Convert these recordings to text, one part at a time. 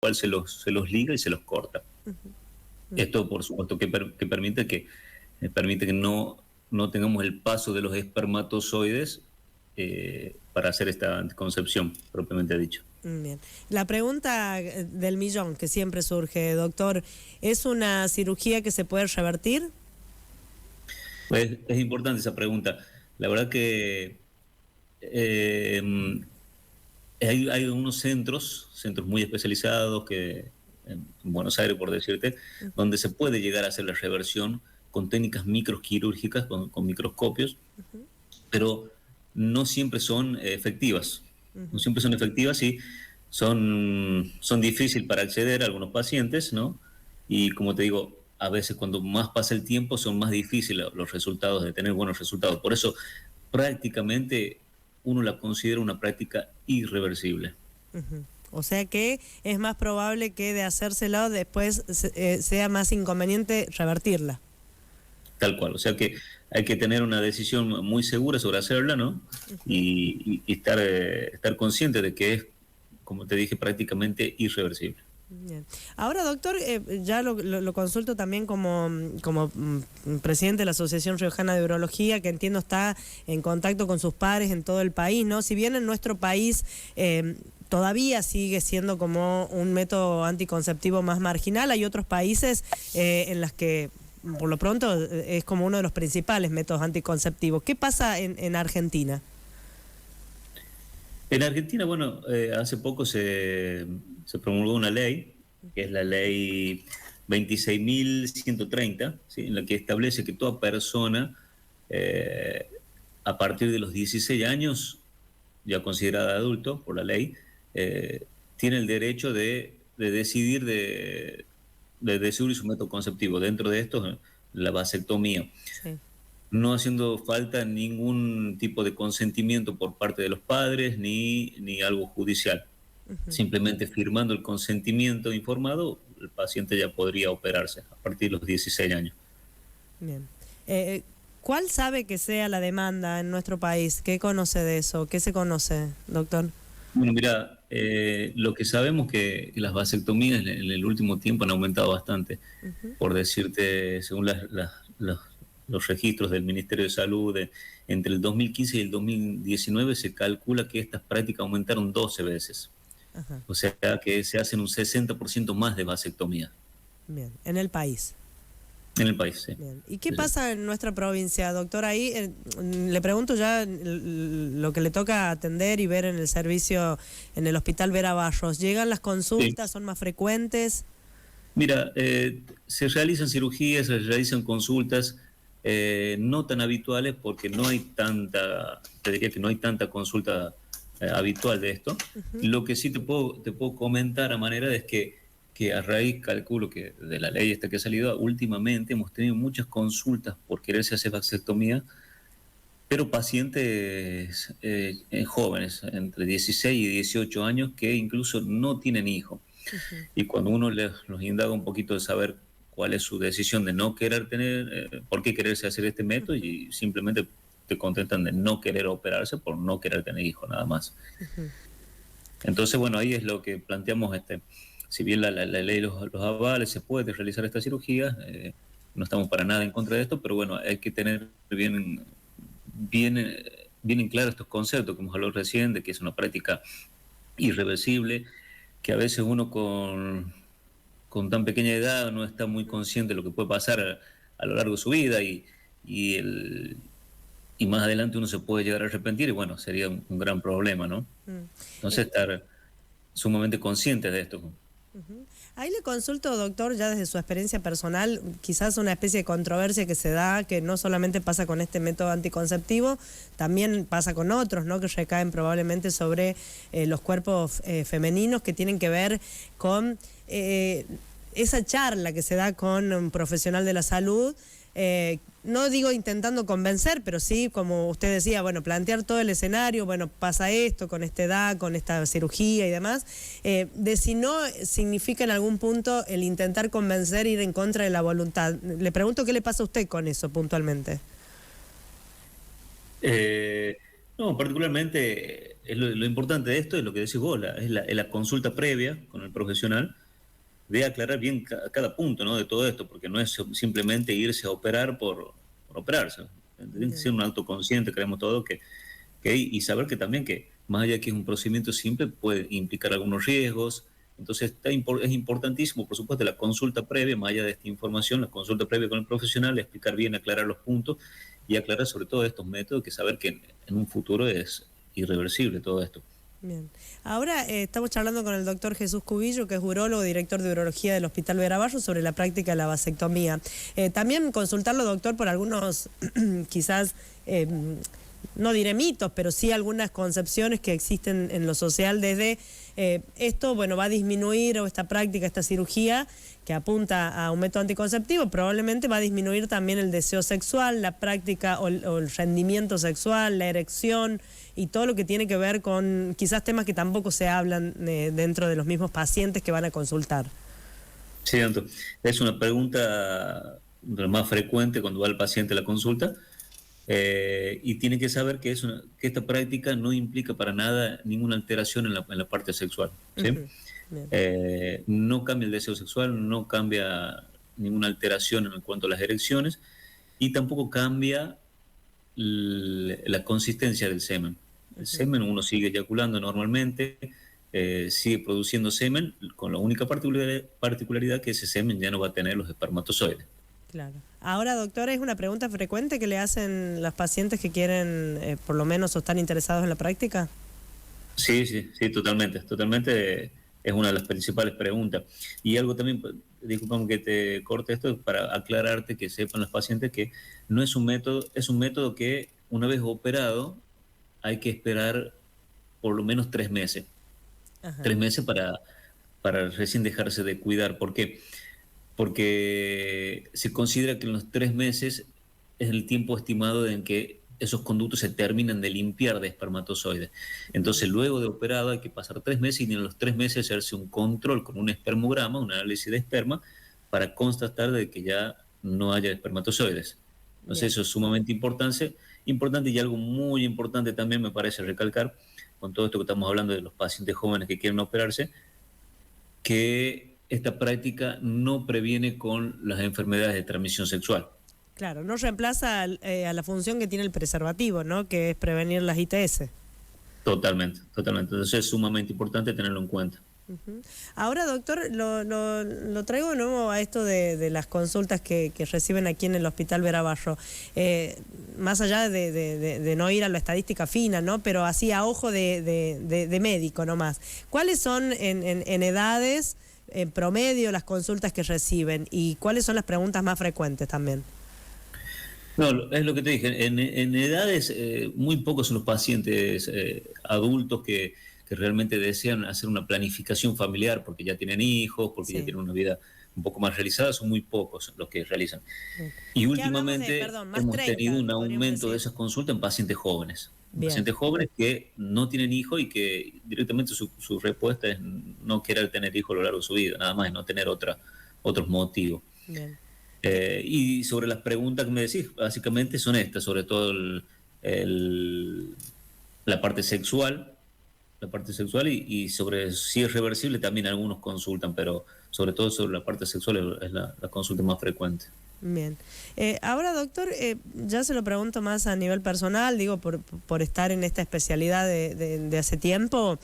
cual se los liga y se los corta. Bien. Esto, por supuesto, que permite que no tengamos el paso de los espermatozoides para hacer esta anticoncepción, propiamente dicho. Bien. La pregunta del millón que siempre surge, doctor, ¿es una cirugía que se puede revertir? Pues es importante esa pregunta. La verdad que hay unos centros muy especializados que en Buenos Aires, por decirte, donde se puede llegar a hacer la reversión con técnicas microquirúrgicas, con microscopios, pero no siempre son efectivas. No siempre son efectivas y son difíciles para acceder a algunos pacientes, ¿no? Y como te digo, a veces cuando más pasa el tiempo son más difíciles los resultados, de tener buenos resultados. Por eso prácticamente uno la considera una práctica irreversible. O sea que es más probable que de hacérselo después sea más inconveniente revertirla. Tal cual, o sea que hay que tener una decisión muy segura sobre hacerla, ¿no? Y estar consciente de que es, como te dije, prácticamente irreversible. Bien. Ahora, doctor, ya lo consulto también como presidente de la Asociación Riojana de Urología, que entiendo está en contacto con sus pares en todo el país, ¿no? Si bien en nuestro país todavía sigue siendo como un método anticonceptivo más marginal, hay otros países en los que por lo pronto es como uno de los principales métodos anticonceptivos. ¿Qué pasa en Argentina? En Argentina, bueno, hace poco se promulgó una ley, que es la ley 26.130, ¿sí? En la que establece que toda persona, a partir de los 16 años, ya considerada adulto por la ley, tiene el derecho de decidir decidir su método conceptivo. Dentro de esto, la vasectomía. Sí. No haciendo falta ningún tipo de consentimiento por parte de los padres ni algo judicial. Simplemente firmando el consentimiento informado, el paciente ya podría operarse a partir de los 16 años. Bien. ¿Cuál sabe que sea la demanda en nuestro país? ¿Qué conoce de eso? ¿Qué se conoce, doctor? Bueno, mira, lo que sabemos que las vasectomías en el último tiempo han aumentado bastante. Por decirte, según los registros del Ministerio de Salud, entre el 2015 y el 2019 se calcula que estas prácticas aumentaron 12 veces. O sea que se hacen un 60% más de vasectomía. Bien, en el país. En el país, sí. Bien. ¿Y qué pasa en nuestra provincia, doctor? Ahí le pregunto ya lo que le toca atender y ver en el servicio, en el Hospital Vera Barros. ¿Llegan las consultas? Sí. ¿Son más frecuentes? Mira, se realizan cirugías, se realizan consultas no tan habituales porque no hay tanta, te diría que no hay tanta consulta habitual de esto. Lo que sí te puedo comentar a manera es que a raíz, calculo que de la ley esta que ha salido, últimamente hemos tenido muchas consultas por quererse hacer vasectomía, pero pacientes jóvenes, entre 16 y 18 años, que incluso no tienen hijos. Y cuando uno los indaga un poquito de saber cuál es su decisión de no querer tener, por qué quererse hacer este método, y simplemente te contentan de no querer operarse por no querer tener hijos, nada más. Entonces, bueno, ahí es lo que planteamos, si bien la ley los avales, se puede realizar esta cirugía, no estamos para nada en contra de esto, pero bueno, hay que tener bien en claro estos conceptos que hemos hablado recién, de que es una práctica irreversible, que a veces uno con tan pequeña edad no está muy consciente de lo que puede pasar a lo largo de su vida y más adelante uno se puede llegar a arrepentir y bueno, sería un gran problema, ¿no? Entonces estar sumamente consciente de esto. Ahí le consulto, doctor, ya desde su experiencia personal, quizás una especie de controversia que se da, que no solamente pasa con este método anticonceptivo, también pasa con otros, ¿no? Que recaen probablemente sobre los cuerpos femeninos, que tienen que ver con esa charla que se da con un profesional de la salud. No digo intentando convencer, pero sí, como usted decía, bueno, plantear todo el escenario, bueno, pasa esto con esta edad, con esta cirugía y demás, de si no significa en algún punto el intentar convencer, ir en contra de la voluntad. Le pregunto qué le pasa a usted con eso puntualmente. No, particularmente lo importante de esto es lo que decís vos, es la consulta previa con el profesional de aclarar bien cada punto, ¿no?, de todo esto, porque no es simplemente irse a operar por operarse. Tiene que ser Bien. un autoconsciente, creemos todos, y saber que también que más allá de que es un procedimiento simple, puede implicar algunos riesgos. Entonces es importantísimo, por supuesto, la consulta previa, más allá de esta información, la consulta previa con el profesional, explicar bien, aclarar los puntos y aclarar sobre todo estos métodos, que saber que en un futuro es irreversible todo esto. Bien. Ahora estamos charlando con el doctor Jesús Cubillo, que es urólogo, director de urología del Hospital Veraballo, sobre la práctica de la vasectomía. También consultarlo, doctor, por algunos quizás, no diré mitos, pero sí algunas concepciones que existen en lo social desde esto, bueno, va a disminuir, o esta práctica, esta cirugía que apunta a un método anticonceptivo, probablemente va a disminuir también el deseo sexual, la práctica o el rendimiento sexual, la erección y todo lo que tiene que ver con quizás temas que tampoco se hablan dentro de los mismos pacientes que van a consultar. Sí, doctor. Es una pregunta de lo más frecuente cuando va el paciente a la consulta, y tiene que saber que, que esta práctica no implica para nada ninguna alteración en la parte sexual, ¿sí? No cambia el deseo sexual, no cambia ninguna alteración en cuanto a las erecciones, y tampoco cambia la consistencia del semen. El semen, uno sigue eyaculando normalmente, sigue produciendo semen, con la única particularidad que ese semen ya no va a tener los espermatozoides. Claro. Ahora, doctor, es una pregunta frecuente que le hacen las pacientes que quieren, por lo menos, o están interesados en la práctica. Sí, totalmente. Es una de las principales preguntas. Y algo también, disculpame que te corte esto, para aclararte, que sepan los pacientes que no es un método, es un método que una vez operado hay que esperar por lo menos 3 meses. Ajá. 3 meses para recién dejarse de cuidar. ¿Por qué? Porque se considera que en los 3 meses es el tiempo estimado en que esos conductos se terminan de limpiar de espermatozoides. Entonces, luego de operado hay que pasar 3 meses y en los 3 meses hacerse un control con un espermograma, un análisis de esperma, para constatar de que ya no haya espermatozoides. Entonces, eso es sumamente importante y algo muy importante también me parece recalcar, con todo esto que estamos hablando de los pacientes jóvenes que quieren operarse, que esta práctica no previene con las enfermedades de transmisión sexual. Claro, no reemplaza a la función que tiene el preservativo, ¿no?, que es prevenir las ITS. Totalmente. Entonces es sumamente importante tenerlo en cuenta. Ahora, doctor, lo traigo de nuevo a esto de las consultas que reciben aquí en el Hospital Veraballo. Más allá de no ir a la estadística fina, ¿no?, pero así a ojo de médico nomás. ¿Cuáles son en edades, en promedio, las consultas que reciben? ¿Y cuáles son las preguntas más frecuentes también? No, es lo que te dije. En edades, muy pocos son los pacientes adultos que realmente desean hacer una planificación familiar porque ya tienen hijos, porque ya tienen una vida un poco más realizada. Son muy pocos los que realizan. Y últimamente hemos tenido un aumento de esas consultas en pacientes jóvenes. Pacientes jóvenes que no tienen hijos y que directamente su respuesta es no querer tener hijos a lo largo de su vida, nada más, y no tener otros motivos. Bien. Y sobre las preguntas que me decís, básicamente son estas, sobre todo la parte sexual, y sobre si es reversible también algunos consultan, pero sobre todo sobre la parte sexual es la consulta más frecuente. Bien. Ahora, doctor, ya se lo pregunto más a nivel personal, digo, por estar en esta especialidad de hace tiempo.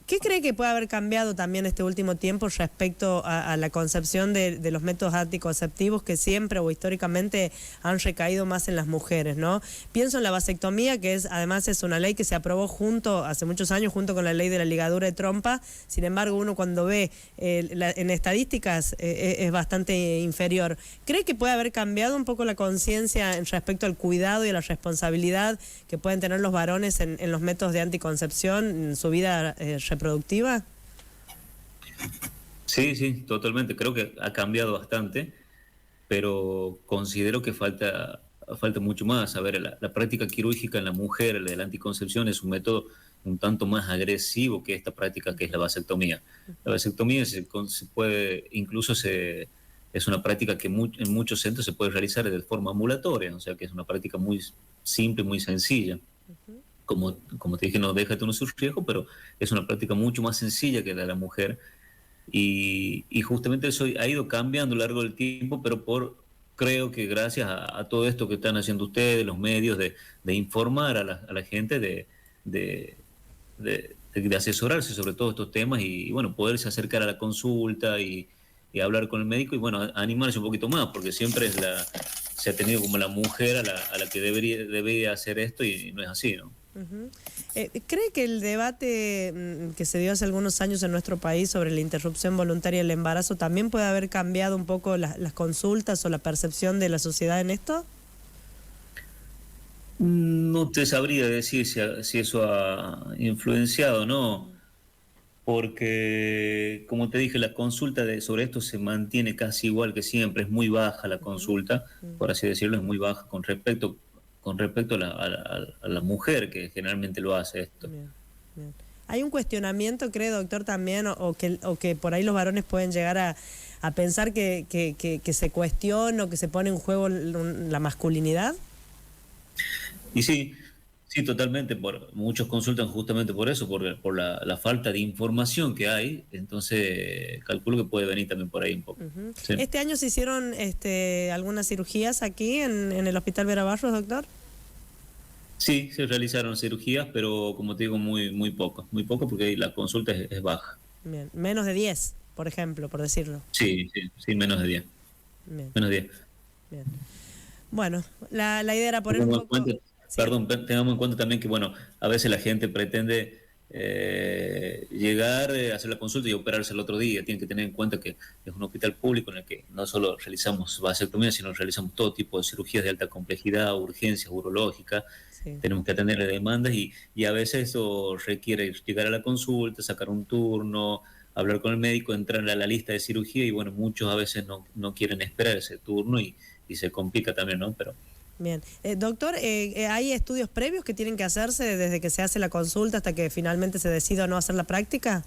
¿Qué cree que puede haber cambiado también este último tiempo respecto a la concepción de los métodos anticonceptivos que siempre o históricamente han recaído más en las mujeres, ¿no? Pienso en la vasectomía, que además es una ley que se aprobó hace muchos años junto con la ley de la ligadura de trompa. Sin embargo, uno cuando ve en estadísticas es bastante inferior. ¿Cree que puede haber cambiado un poco la conciencia respecto al cuidado y a la responsabilidad que pueden tener los varones en los métodos de anticoncepción en su vida reproductiva? Sí, totalmente. Creo que ha cambiado bastante, pero considero que falta mucho más. A ver, la práctica quirúrgica en la mujer, la de la anticoncepción, es un método un tanto más agresivo que esta práctica que es la vasectomía. La vasectomía es una práctica que en muchos centros se puede realizar de forma ambulatoria, o sea que es una práctica muy simple, muy sencilla. Como te dije, no deja de tener sus riesgos, pero es una práctica mucho más sencilla que la de la mujer. Y justamente eso ha ido cambiando a lo largo del tiempo, pero creo que gracias a todo esto que están haciendo ustedes, los medios, de informar a la gente, de, de asesorarse sobre todos estos temas y, bueno, poderse acercar a la consulta y hablar con el médico y, bueno, animarse un poquito más, porque siempre se ha tenido como la mujer a la que debería hacer esto y no es así, ¿no? Ujú. ¿Cree que el debate que se dio hace algunos años en nuestro país sobre la interrupción voluntaria del embarazo también puede haber cambiado un poco las consultas o la percepción de la sociedad en esto? No te sabría decir si eso ha influenciado, ¿no? Porque, como te dije, la consulta sobre esto se mantiene casi igual que siempre, es muy baja la Ujú. consulta, por así decirlo, es muy baja con respecto a la mujer que generalmente lo hace esto. Bien, bien. ¿Hay un cuestionamiento, cree, doctor, también, o que por ahí los varones pueden llegar a pensar que se cuestiona o que se pone en juego la masculinidad? Y sí, sí, totalmente. Muchos consultan justamente por eso, por la falta de información que hay. Entonces, calculo que puede venir también por ahí un poco. Ujú. Sí, ¿Este año se hicieron algunas cirugías aquí en el Hospital Vera Barros, doctor? sí, se realizaron cirugías, pero como te digo, muy poco porque la consulta es baja. Bien, menos de 10, por ejemplo, por decirlo. Sí, sí, sí, menos de 10. Bien, Menos de 10. bien. Bueno, la idea era poner un Tengamos en poco... cuenta, Sí, perdón, tengamos en cuenta también que, bueno, a veces la gente pretende llegar, hacer la consulta y operarse el otro día. Tienen que tener en cuenta que es un hospital público en el que no solo realizamos vasectomía, sino realizamos todo tipo de cirugías de alta complejidad, urgencias urológicas. sí. Tenemos que atender demandas y a veces eso requiere llegar a la consulta, sacar un turno, hablar con el médico, entrar a la lista de cirugía y, bueno, muchos a veces no quieren esperar ese turno y se complica también, ¿no? Pero Bien. Doctor, ¿hay estudios previos que tienen que hacerse desde que se hace la consulta hasta que finalmente se decida o no hacer la práctica?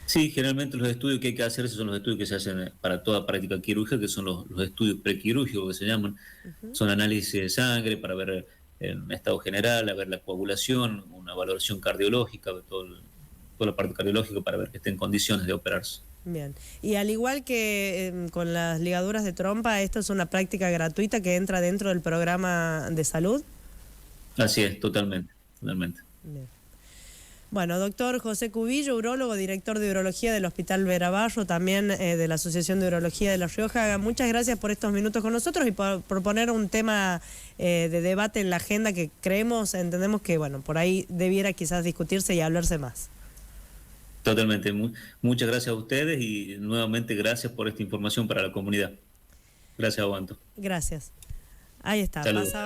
sí, generalmente los estudios que hay que hacer son los estudios que se hacen para toda práctica quirúrgica, que son los estudios prequirúrgicos que se llaman. Ujú. Son análisis de sangre para ver el estado general, a ver la coagulación, una valoración cardiológica, toda la parte cardiológica para ver que esté en condiciones de operarse. Bien. Y al igual que con las ligaduras de trompa, ¿esto es una práctica gratuita que entra dentro del programa de salud? Así es, totalmente, totalmente. Bien. Bueno, doctor José Cubillo, urólogo, director de urología del Hospital Vera Barro, también de la Asociación de Urología de La Rioja. Muchas gracias por estos minutos con nosotros y por proponer un tema de debate en la agenda que entendemos que, bueno, por ahí debiera quizás discutirse y hablarse más. Totalmente. Muchas gracias a ustedes y nuevamente gracias por esta información para la comunidad. Gracias, Aguanto. Gracias. Ahí está. Saludos. Pasaba